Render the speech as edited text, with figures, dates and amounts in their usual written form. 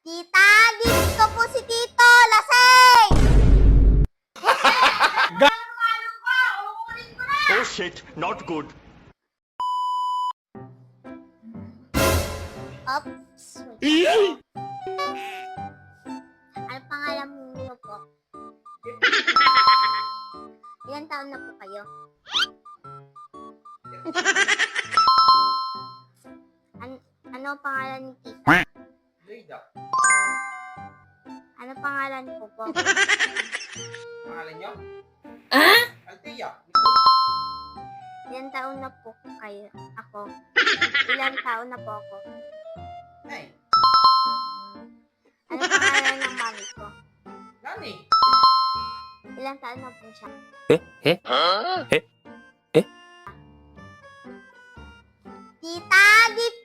Tita, gift ko po si Tito! Lasing! Oh shit, not good. Oops. Wait. Ano pangalan mo po? Ilan taon na po kayo? Ano ang pangalan ni Tita? Lida. Ano pangalan ko po? Pangalan nyo? Althea. Ilan taon na po kayo? Ako. Ilan taon na po ako? Nay. Ano pangalan ng mami ko? Nani. Ilan taon na po siya? Tita, gift